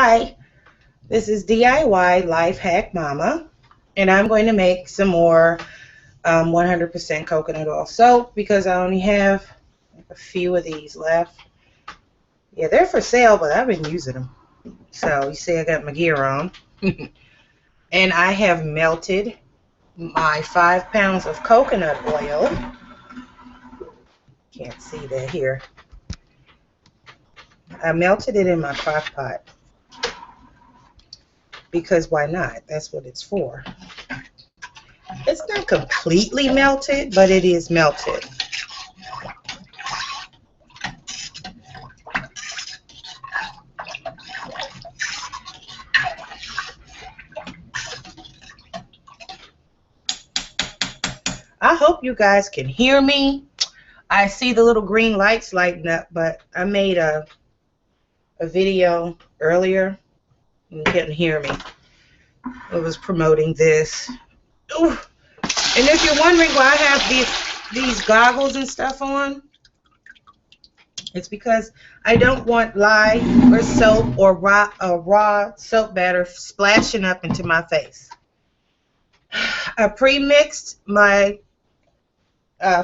Hi, this is DIY Life Hack Mama, and I'm going to make some more 100% coconut oil soap because I only have a few of these left. Yeah, they're for sale, but I've been using them. So you see I got my gear on. And I have melted my 5 pounds of coconut oil. Can't see that here. I melted it in my crock pot because why not? That's what it's for. It's not completely melted, but it is melted. I hope you guys can hear me. I see the little green lights lighting up, but I made a video earlier and you couldn't hear me. It was promoting this. Ooh. And if you're wondering why I have these goggles and stuff on, it's because I don't want lye or soap or raw soap batter splashing up into my face. I pre-mixed my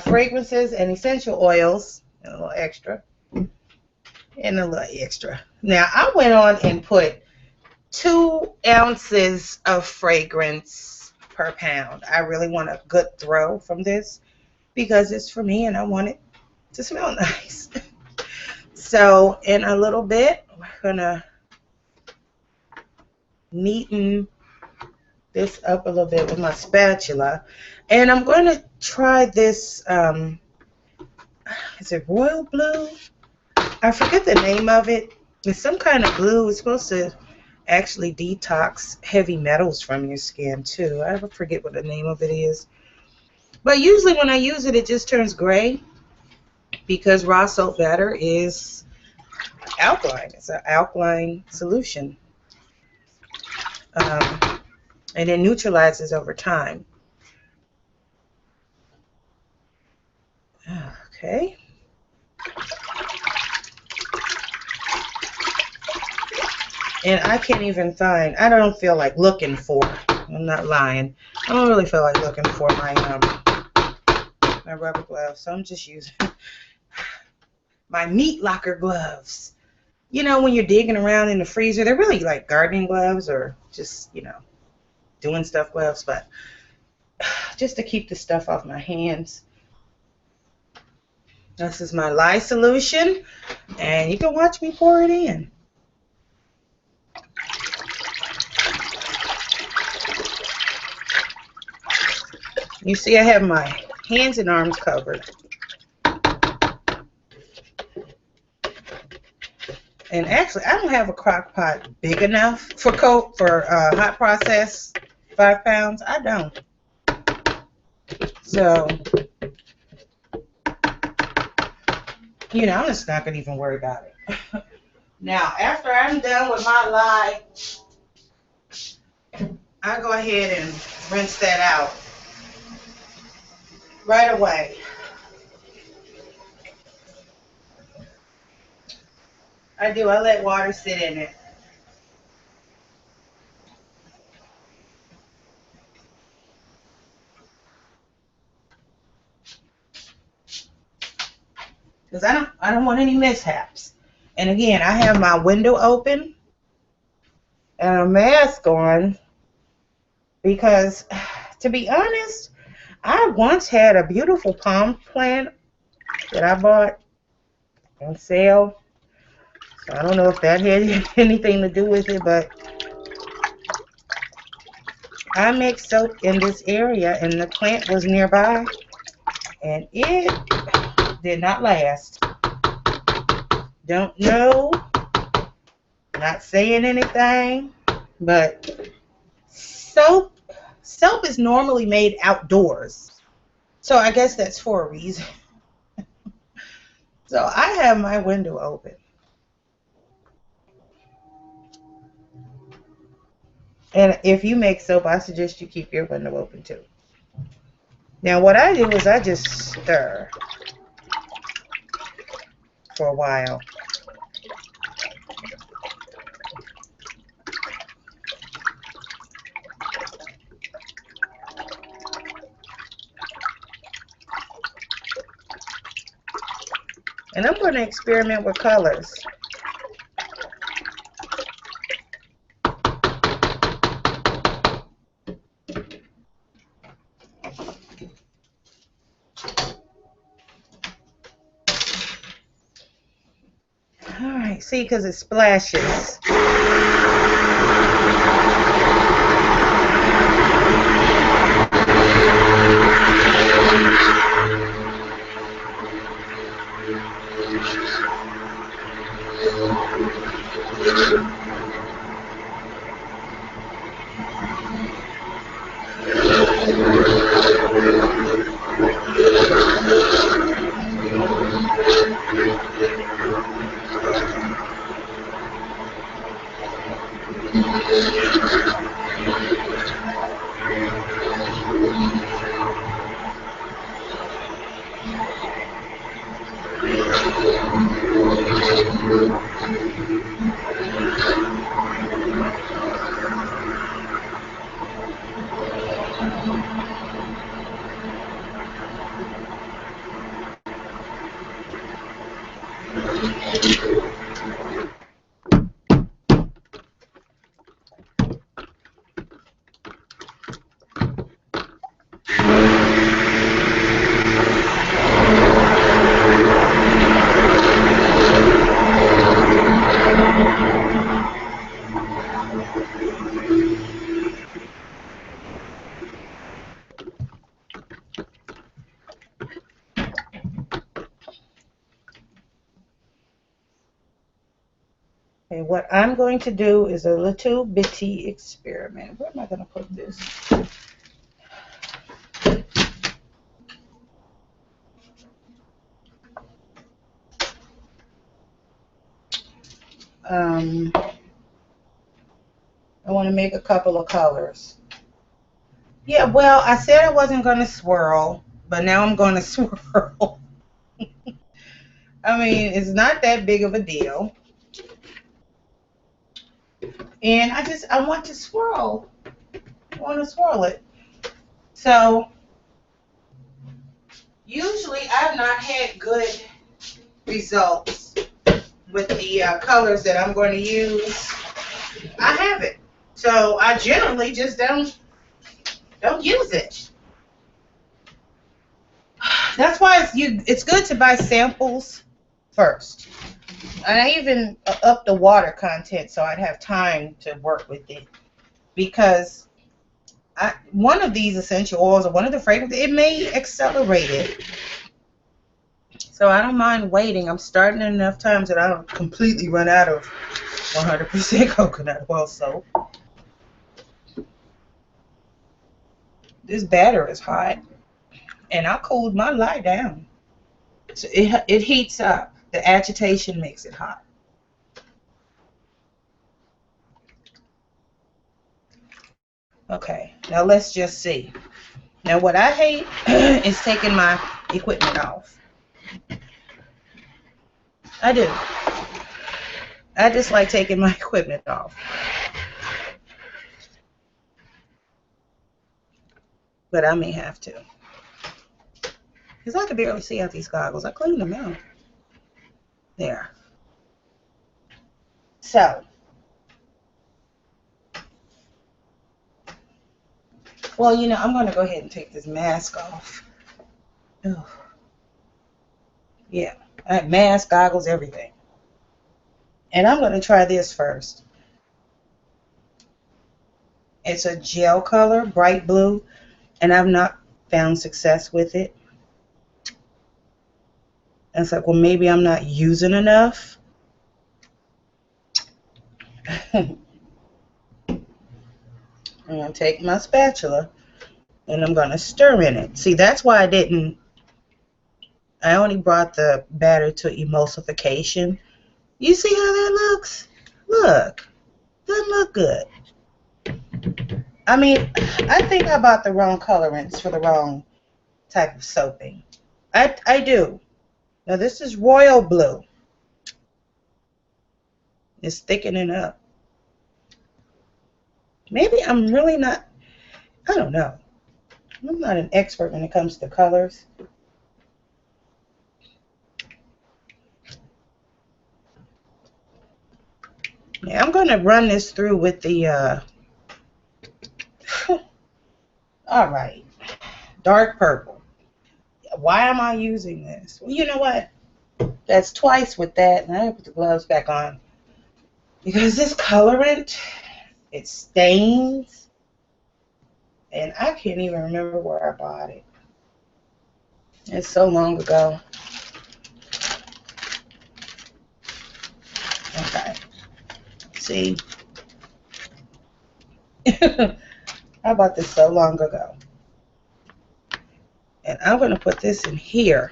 fragrances and essential oils, a little extra, and a little extra. Now, I went on and put 2 ounces of fragrance per pound. I really want a good throw from this because it's for me and I want it to smell nice. So, in a little bit, we're going to neaten this up a little bit with my spatula. And I'm going to try this, is it royal blue? I forget the name of it. It's some kind of glue. It's supposed to actually detox heavy metals from your skin too. I forget what the name of it is. But usually when I use it, it just turns gray because raw soap batter is alkaline. It's an alkaline solution. And it neutralizes over time. Okay. And I can't even find, I don't feel like looking for, I'm not lying, I don't really feel like looking for my rubber gloves, so I'm just using my meat locker gloves. You know, when you're digging around in the freezer, they're really like gardening gloves or just, you know, doing stuff gloves, but just to keep the stuff off my hands. This is my lye solution, and you can watch me pour it in. You see I have my hands and arms covered. And actually, I don't have a crock pot big enough for hot process 5 pounds. I don't. So, you know, I'm just not going to even worry about it. Now, after I'm done with my lye, I go ahead and rinse that out right away. I do. I let water sit in it. Because I don't want any mishaps. And again, I have my window open and a mask on because, to be honest, I once had a beautiful palm plant that I bought on sale. So I don't know if that had anything to do with it, but I mixed soap in this area and the plant was nearby and it did not last. Don't know, not saying anything, but soap is normally made outdoors. So I guess that's for a reason. So I have my window open. And if you make soap, I suggest you keep your window open too. Now what I do is I just stir for a while. And I'm going to experiment with colors. Alright, see, because it splashes. Okay, what I'm going to do is a little bitty experiment. Where am I going to put this? I want to make a couple of colors. Yeah, well, I said I wasn't going to swirl, but now I'm going to swirl. I mean, it's not that big of a deal. And I want to swirl. I want to swirl it. So, usually I've not had good results with the colors that I'm going to use. I haven't. So, I generally just don't use it. That's why it's good to buy samples first. And I even up the water content so I'd have time to work with it. Because one of these essential oils or one of the fragrances, it may accelerate it. So I don't mind waiting. I'm starting enough times that I don't completely run out of 100% coconut oil soap. This batter is hot. And I cooled my lye down. So it heats up. The agitation makes it hot. Okay, now let's just see. Now what I hate is taking my equipment off. I do. I just like taking my equipment off. But I may have to. Because I can barely see out these goggles. I cleaned them out. There. So. Well, you know, I'm going to go ahead and take this mask off. Ugh. Yeah. I have mask, goggles, everything. And I'm going to try this first. It's a gel color, bright blue. And I've not found success with it. And it's like, well, maybe I'm not using enough. I'm going to take my spatula and I'm going to stir in it. See, that's why I only brought the batter to emulsification. You see how that looks? Look. Doesn't look good. I mean, I think I bought the wrong colorants for the wrong type of soaping. I do. Now this is royal blue. It's thickening up. Maybe I'm really not, I don't know. I'm not an expert when it comes to colors. Now I'm going to run this through with the, all right, dark purple. Why am I using this? Well, you know what? That's twice with that, and I have to put the gloves back on. Because this colorant, it stains, and I can't even remember where I bought it. It's so long ago. Okay. See? I bought this so long ago. And I'm going to put this in here.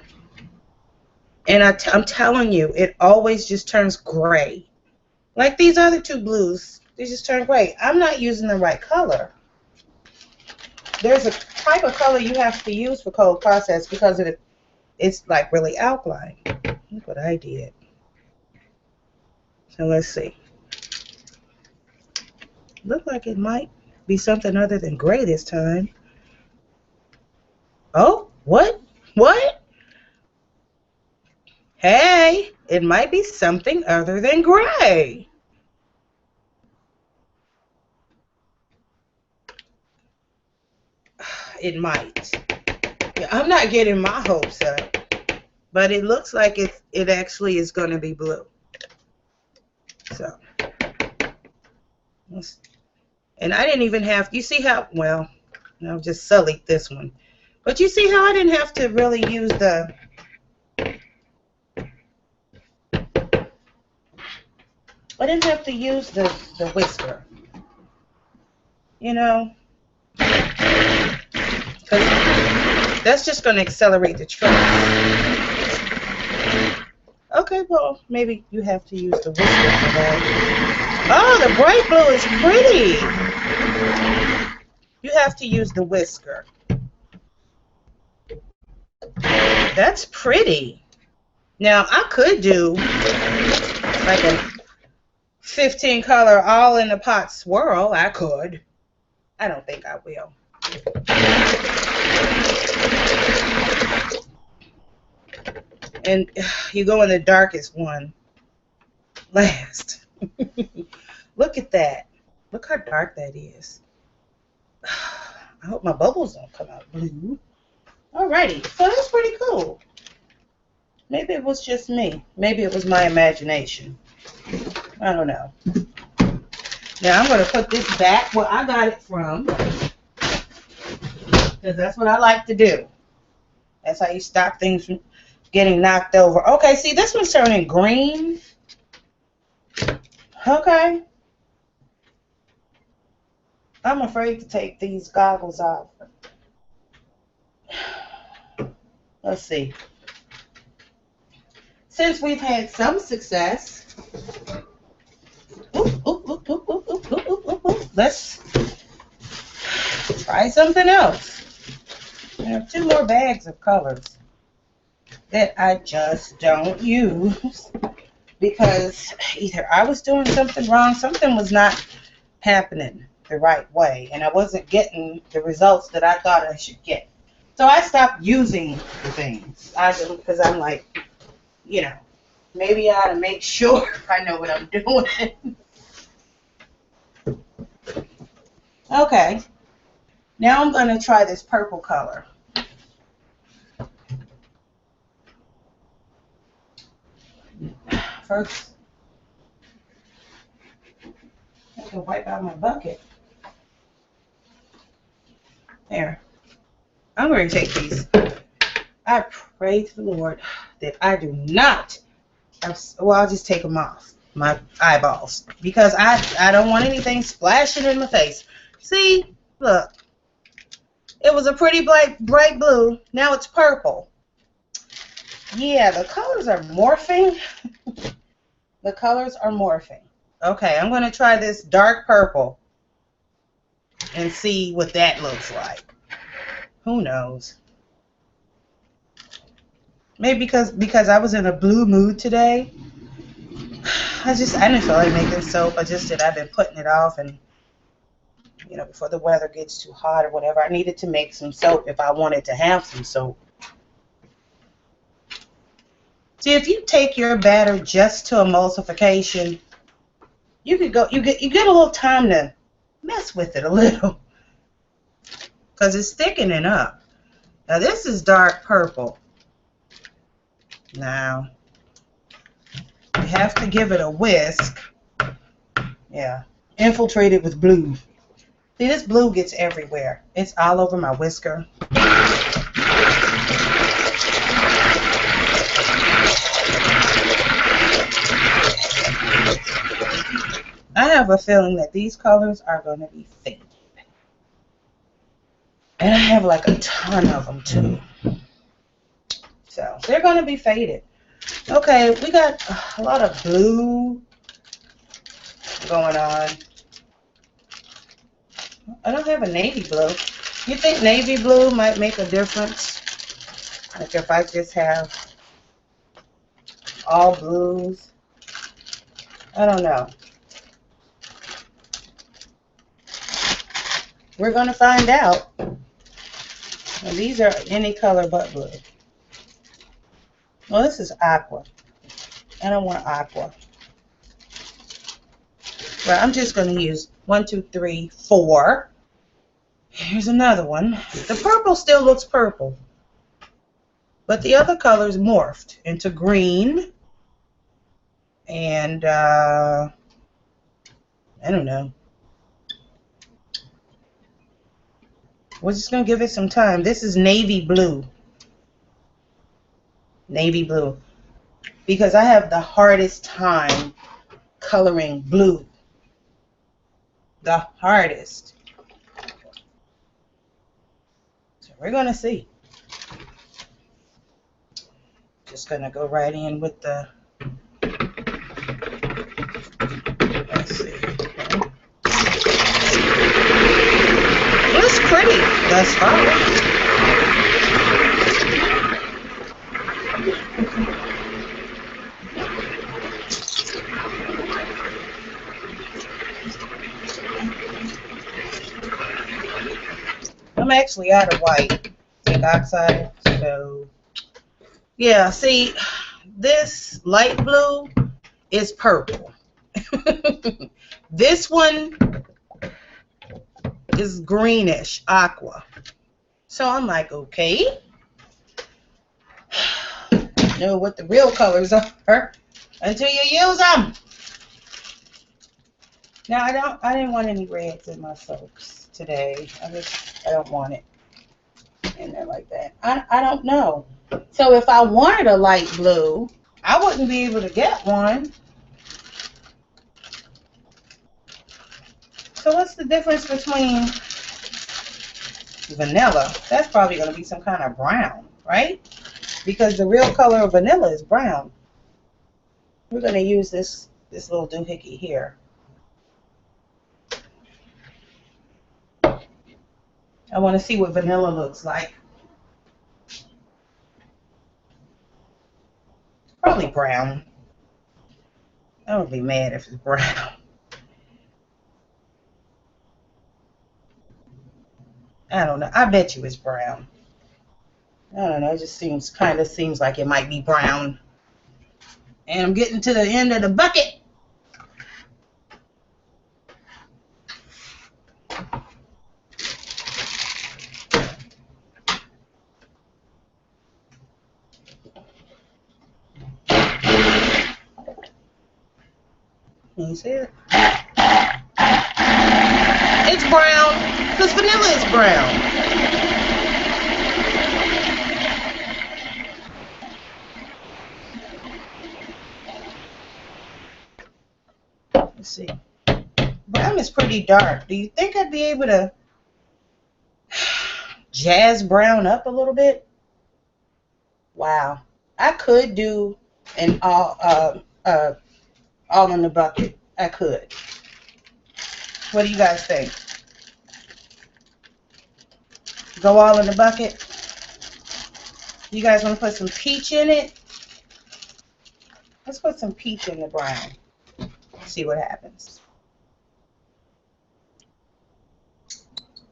And I'm telling you, it always just turns gray. Like these other two blues, they just turn gray. I'm not using the right color. There's a type of color you have to use for cold process because it's like really alkaline. Look what I did. So let's see. Look like it might be something other than gray this time. Oh, what? What? Hey, it might be something other than gray. It might. Yeah, I'm not getting my hopes up, but it looks like it actually is going to be blue. So, and I didn't even have, you see how, well, I'll just sullied this one. But you see how I didn't have to really use the, I didn't have to use the whisker, you know, because that's just going to accelerate the trace. Okay, well, maybe you have to use the whisker for that. Oh, the bright blue is pretty. You have to use the whisker. That's pretty. Now, I could do like a 15 color all in the pot swirl. I could. I don't think I will. And you go in the darkest one last. Look at that. Look how dark that is. I hope my bubbles don't come out blue. Alrighty, so that's pretty cool. Maybe it was just me. Maybe it was my imagination. I don't know. Now I'm going to put this back where I got it from, because that's what I like to do. That's how you stop things from getting knocked over. Okay, see, this one's turning green. Okay. I'm afraid to take these goggles off. Let's see. Since we've had some success, let's try something else. I have 2 more bags of colors that I just don't use because either I was doing something wrong, something was not happening the right way, and I wasn't getting the results that I thought I should get. So I stopped using the things. Because I'm like, you know, maybe I ought to make sure I know what I'm doing. Okay. Now I'm going to try this purple color. First, I have to wipe out my bucket. There. I'm going to take these. I pray to the Lord that I do not, well, I'll just take them off my eyeballs because I don't want anything splashing in my face. See, look, it was a pretty bright blue. Now it's purple. Yeah, the colors are morphing. The colors are morphing. Okay, I'm going to try this dark purple and see what that looks like. Who knows? Maybe because I was in a blue mood today. I didn't feel like making soap. I've been putting it off, and you know, before the weather gets too hot or whatever, I needed to make some soap if I wanted to have some soap. See, if you take your batter just to emulsification, you get a little time to mess with it a little, because it's thickening up. Now this is dark purple. Now you have to give it a whisk. Yeah, infiltrate it with blue. See, this blue gets everywhere. It's all over my whisker. I have a feeling that these colors are going to be faded. And I have like a ton of them too. So they're going to be faded. Okay, we got a lot of blue going on. I don't have a navy blue. You think navy blue might make a difference? Like if I just have all blues? I don't know. We're going to find out. Now, these are any color but blue. Well, this is aqua. I don't want aqua. But I'm just going to use 1, 2, 3, 4. Here's another one. The purple still looks purple. But the other colors morphed into green. And, I don't know. We're just going to give it some time. This is navy blue. Navy blue. Because I have the hardest time coloring blue. The hardest. So we're going to see. Just going to go right in with the... Let's see. It's pretty thus far. I'm actually out of white zinc oxide, so yeah. See, this light blue is purple. This one is greenish, aqua. So I'm like, okay. Know what the real colors are until you use them. Now I didn't want any reds in my soaks today. I don't want it in there like that. I don't know. So if I wanted a light blue, I wouldn't be able to get one. So what's the difference between vanilla? That's probably going to be some kind of brown, right? Because the real color of vanilla is brown. We're going to use this little doohickey here. I want to see what vanilla looks like. Probably brown. I would be mad if it's brown. I don't know. I bet you it's brown. I don't know. It just kind of seems like it might be brown. And I'm getting to the end of the bucket. Can you see it? It's brown. Because vanilla is brown. Let's see. Brown is pretty dark. Do you think I'd be able to jazz brown up a little bit? Wow. I could do an all in the bucket. I could. What do you guys think? Go all in the bucket? You guys want to put some peach in it? Let's put some peach in the brown. See what happens.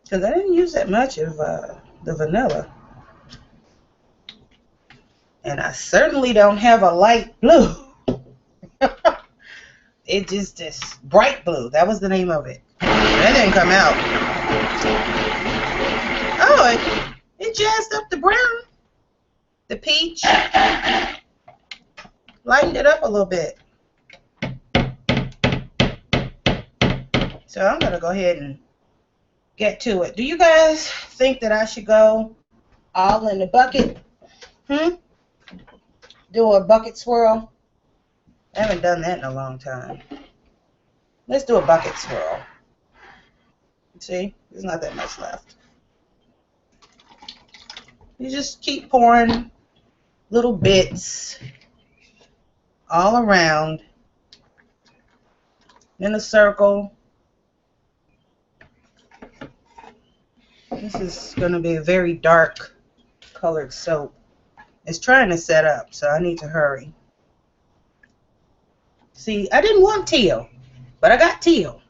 Because I didn't use that much of the vanilla. And I certainly don't have a light blue. it just this bright blue. That was the name of it. That didn't come out. Oh, it jazzed up the brown, the peach, lightened it up a little bit. So I'm gonna go ahead and get to it. Do you guys think that I should go all in the bucket? Do a bucket swirl? I haven't done that in a long time. Let's do a bucket swirl. See, there's not that much left. You just keep pouring little bits all around in a circle. This is going to be a very dark colored soap. It's trying to set up, so I need to hurry. See, I didn't want teal, but I got teal.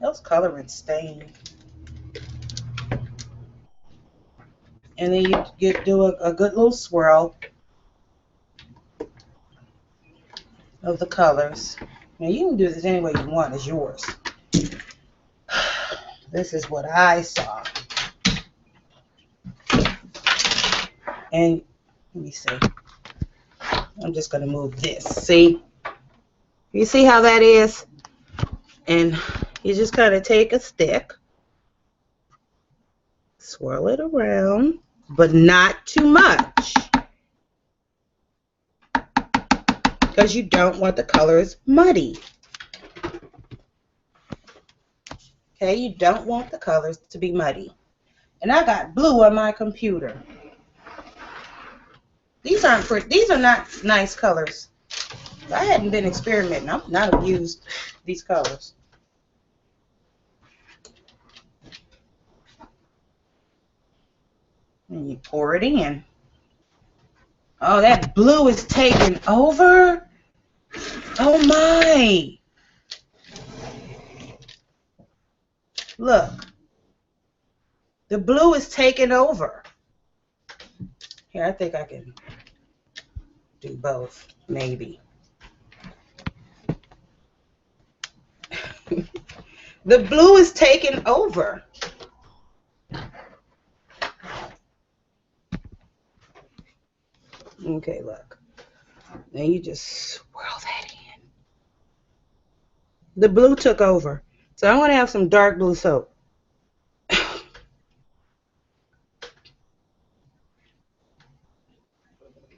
Those colorants stain. And then you do a good little swirl of the colors. Now you can do this any way you want. It's yours. This is what I saw. And let me see. I'm just going to move this. See? You see how that is? And you just kind of take a stick, swirl it around, but not too much, because you don't want the colors muddy. Okay, you don't want the colors to be muddy. And I got blue on my computer. These aren't pretty. These are not nice colors. I hadn't been experimenting. I would not have used these colors. And you pour it in. Oh, that blue is taking over. Oh my. Look. The blue is taking over. Here, I think I can do both, maybe. The blue is taking over. Okay, look. Now you just swirl that in. The blue took over. So I want to have some dark blue soap.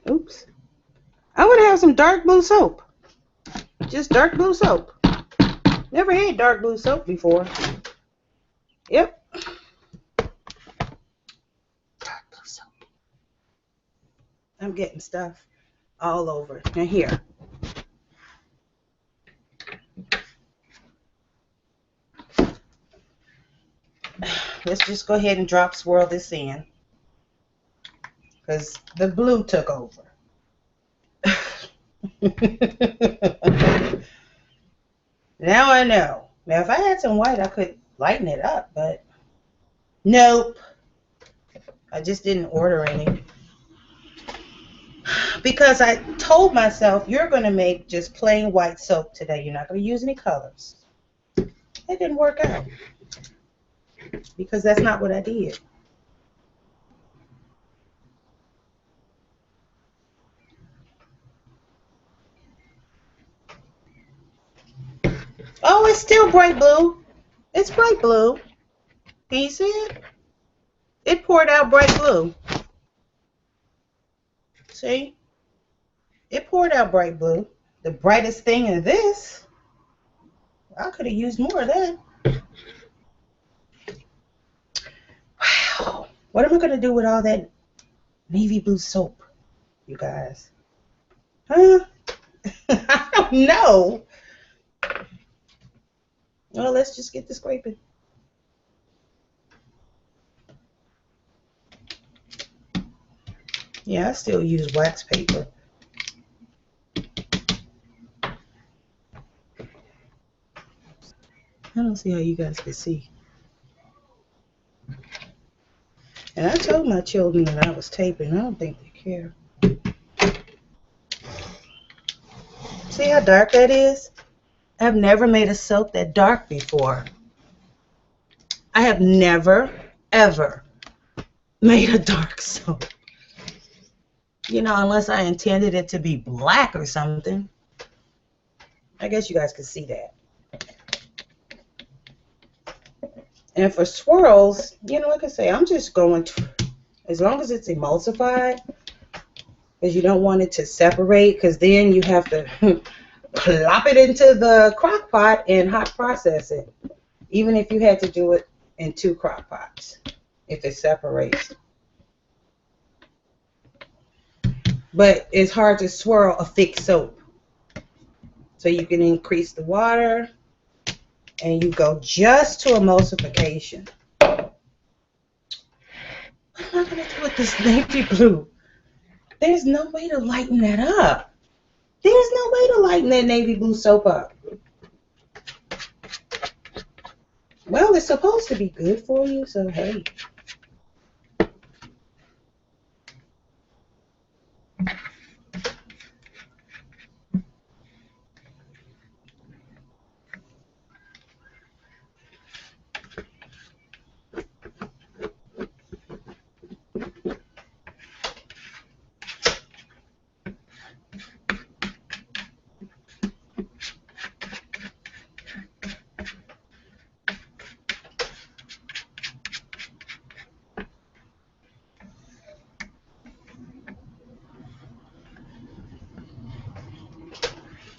Oops. I want to have some dark blue soap. Just dark blue soap. Never had dark blue soap before. Yep. Dark blue soap. I'm getting stuff all over. Now here. Let's just go ahead and drop swirl this in, because the blue took over. Now I know. Now if I had some white, I could lighten it up, but nope. I just didn't order any. Because I told myself, you're going to make just plain white soap today. You're not going to use any colors. It didn't work out. Because that's not what I did. Oh, it's still bright blue. It's bright blue. Can you see it? It poured out bright blue. See? It poured out bright blue. The brightest thing in this. I could have used more of that. Wow. What am I going to do with all that navy blue soap, you guys? Huh? I don't know. Well, let's just get to scraping. Yeah, I still use wax paper. I don't see how you guys can see. And I told my children that I was taping. I don't think they care. See how dark that is? I've never made a soap that dark before. I have never, ever made a dark soap. You know, unless I intended it to be black or something. I guess you guys can see that. And for swirls, you know, like I say, I'm just going to, as long as it's emulsified, because you don't want it to separate, because then you have to plop it into the crock pot and hot process it. Even if you had to do it in 2 crock pots, if it separates. But it's hard to swirl a thick soap. So you can increase the water and you go just to emulsification. What am I going to do with this navy blue? There's no way to lighten that up. There's no way to lighten that navy blue soap up. Well, it's supposed to be good for you, so hey.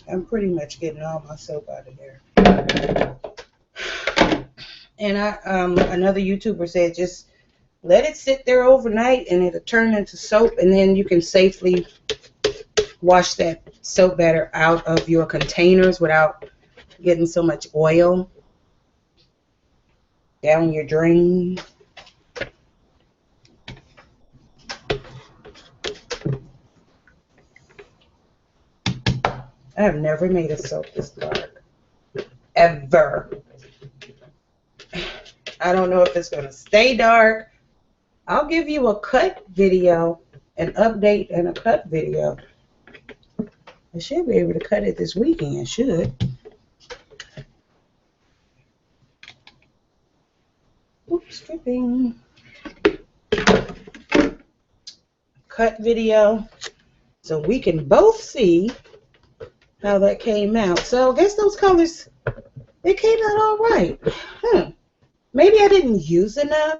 I'm pretty much getting all my soap out of there. And another YouTuber said just let it sit there overnight and it'll turn into soap, and then you can safely wash that soap batter out of your containers without getting so much oil down your drain. I have never made a soap this dark. Ever. I don't know if it's going to stay dark. I'll give you a cut video, an update and a cut video. I should be able to cut it this weekend. I should. Oops, stripping. Cut video. So we can both see how that came out. So I guess those colors, they came out all right. Maybe I didn't use enough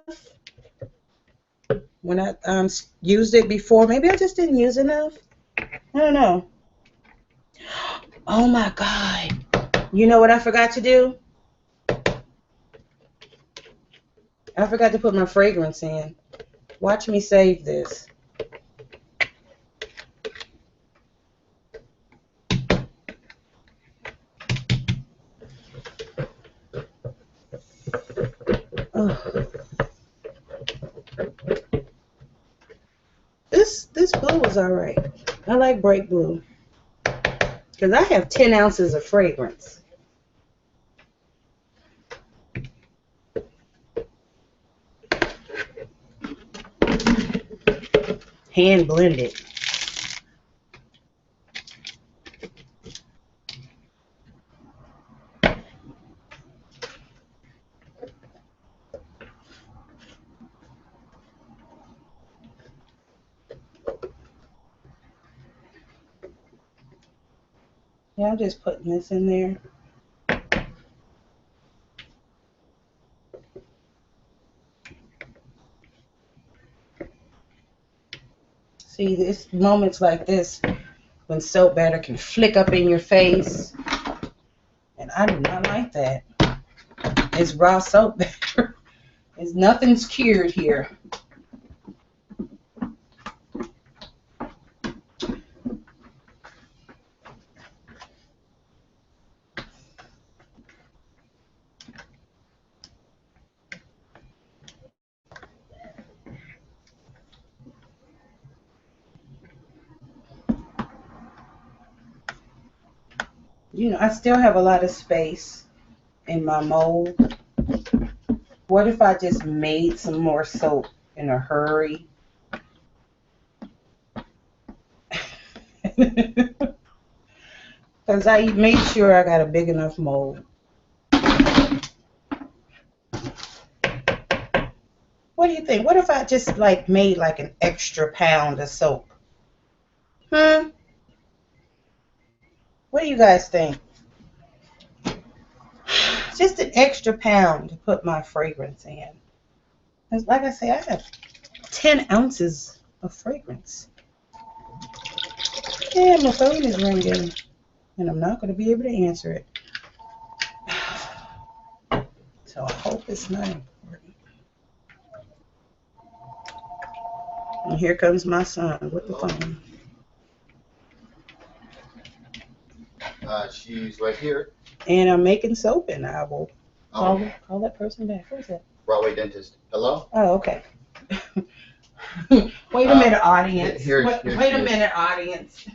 when I used it before. Maybe I just didn't use enough. I don't know. Oh my God. You know what I forgot to do? I forgot to put my fragrance in. Watch me save this. This blue is all right. I like bright blue because I have 10 ounces of fragrance. Hand blended. Yeah, I'm just putting this in there. See, there's moments like this when soap batter can flick up in your face. And I do not like that. It's raw soap batter. Nothing's cured here. You know, I still have a lot of space in my mold. What if I just made some more soap in a hurry. Because I made sure I got a big enough mold. What do you think? What if I just like made like an extra pound of soap? What do you guys think? Just an extra pound to put my fragrance in. Because like I say, I have 10 ounces of fragrance. Yeah, my phone is ringing, and I'm not going to be able to answer it. So I hope it's not important. And here comes my son with the phone. She's right here. And I'm making soap, and I will call that person back. Who's that? Broadway dentist. Hello? Oh, okay. Wait a minute, audience. Wait a minute, audience.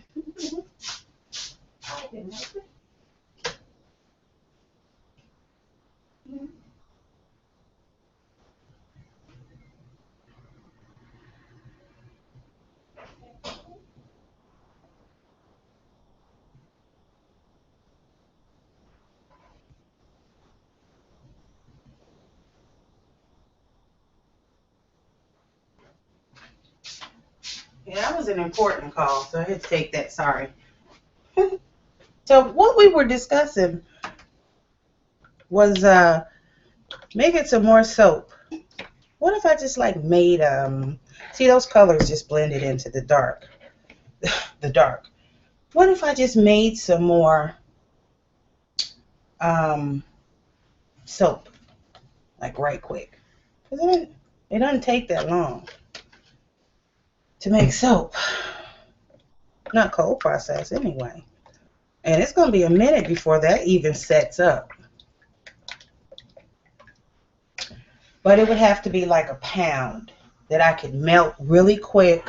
Yeah, that was an important call, so I had to take that. Sorry. So what we were discussing was making some more soap. What if I just like made see those colors just blended into the dark. What if I just made some more soap, like right quick? Because it doesn't take that long to make soap. Not cold process anyway. And it's going to be a minute before that even sets up. But it would have to be like a pound that I could melt really quick.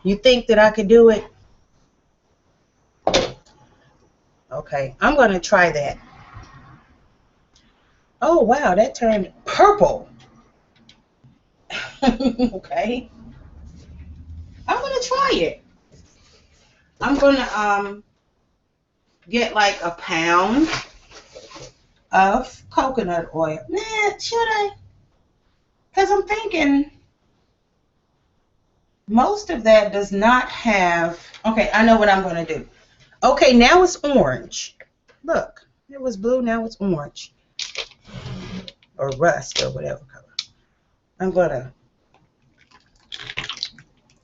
You think that I could do it? Okay, I'm going to try that. Oh, wow, that turned purple. Okay. I'm going to try it. I'm going to get like a pound of coconut oil. Nah, should I? Because I'm thinking most of that does not have... Okay, I know what I'm going to do. Okay, now it's orange. Look, it was blue, now it's orange. Or rust or whatever color. I'm going to...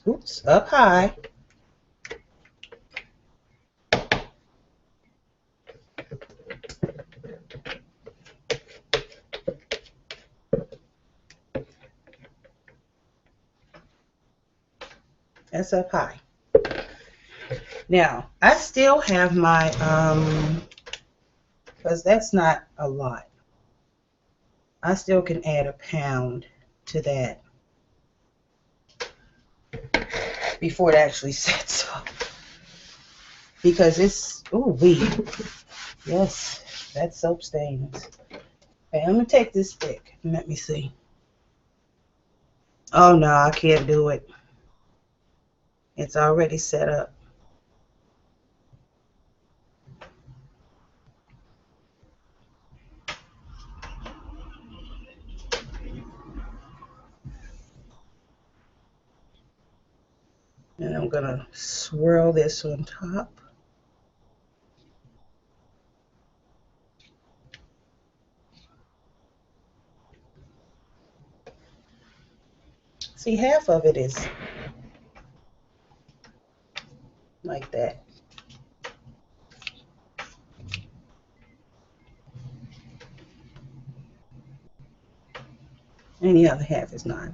Oops, up high. That's up high. Now, I still have my, because that's not a lot. I still can add a pound to that before it actually sets up. Because it's, ooh wee. Yes, that soap stains. Okay, I'm going to take this stick and let me see. Oh no, I can't do it. It's already set up. And I'm going to swirl this on top. See, half of it is like that. And the other half is not.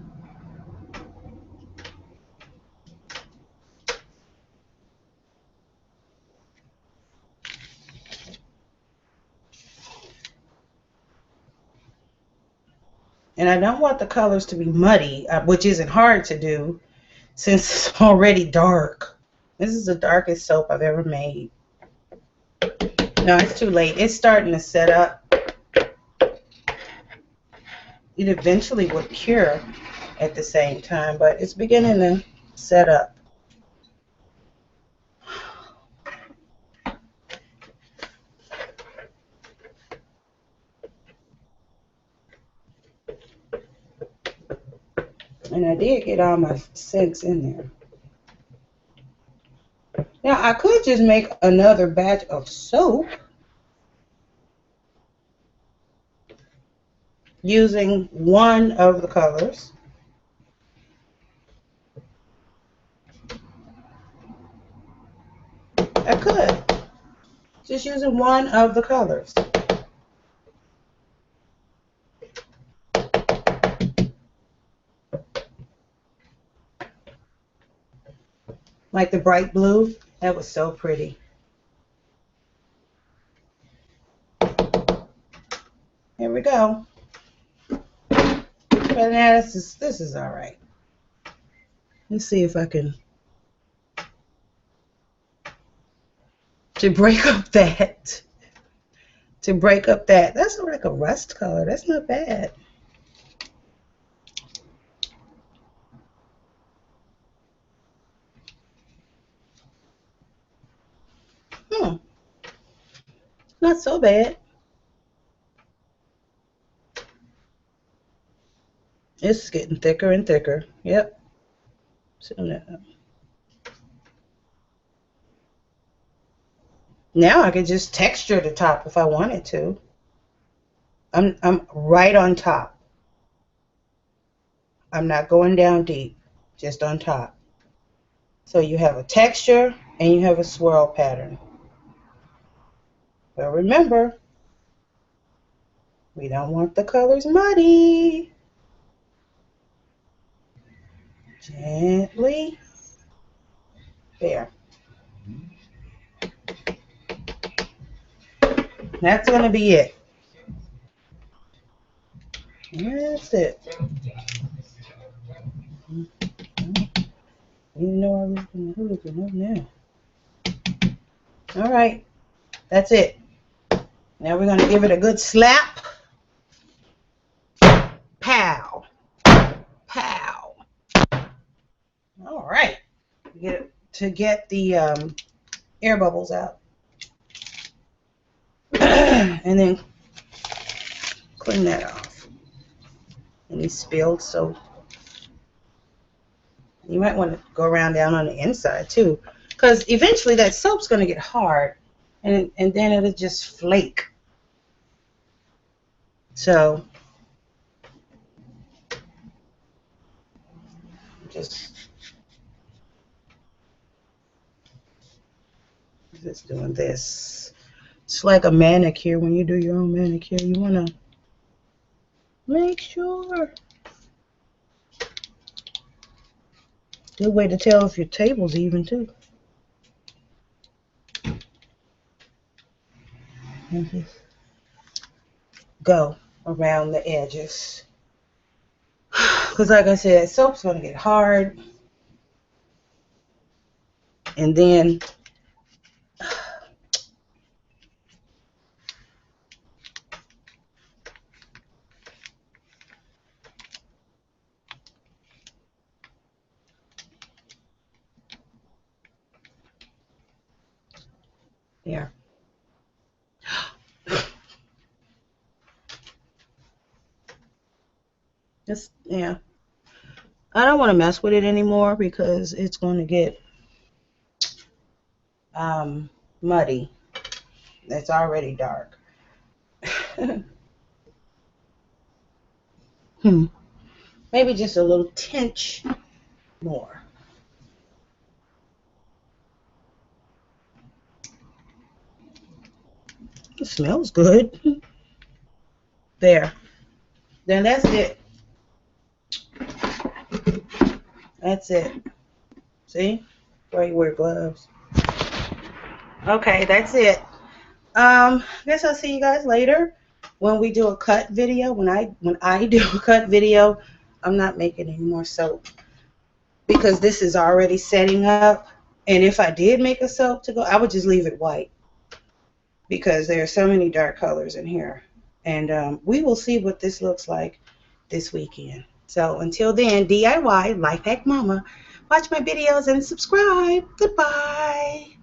And I don't want the colors to be muddy, which isn't hard to do since it's already dark. This is the darkest soap I've ever made. No, it's too late. It's starting to set up. It eventually will cure. at the same time, but it's beginning to set up. And I did get all my scents in there. Now, I could just make another batch of soap using one of the colors. I could. Just using one of the colors. Like the bright blue. That was so pretty. Here we go. But now this is all right. Let's see if I can break up that. That's sort of like a rust color. That's not bad. Not so bad. It's getting thicker and thicker. Yep. So now I could just texture the top if I wanted to. I'm right on top. I'm not going down deep, just on top. So you have a texture and you have a swirl pattern. But remember, we don't want the colors muddy. Gently. There. That's going to be it. That's it. You know I was going to look it up now. All right. That's it. Now we're going to give it a good slap. Pow. Pow. All right. Get the air bubbles out. And then clean that off. Any spilled soap. You might want to go around down on the inside too, because eventually that soap's going to get hard, and then it'll just flake. So just doing this. It's like a manicure. When you do your own manicure, you want to make sure. Good way to tell if your table's even too. And just go around the edges. Because like I said, soap's going to get hard. And then there. Just, yeah. I don't want to mess with it anymore because it's going to get muddy. It's already dark. Maybe just a little tinge more. It smells good. There. Then that's it. That's it. See? Where you wear gloves. Okay, that's it. Guess I'll see you guys later when we do a cut video. When I do a cut video, I'm not making any more soap because this is already setting up. And if I did make a soap to go, I would just leave it white because there are so many dark colors in here. And we will see what this looks like this weekend. So until then, DIY, Life Hack Mama. Watch my videos and subscribe. Goodbye.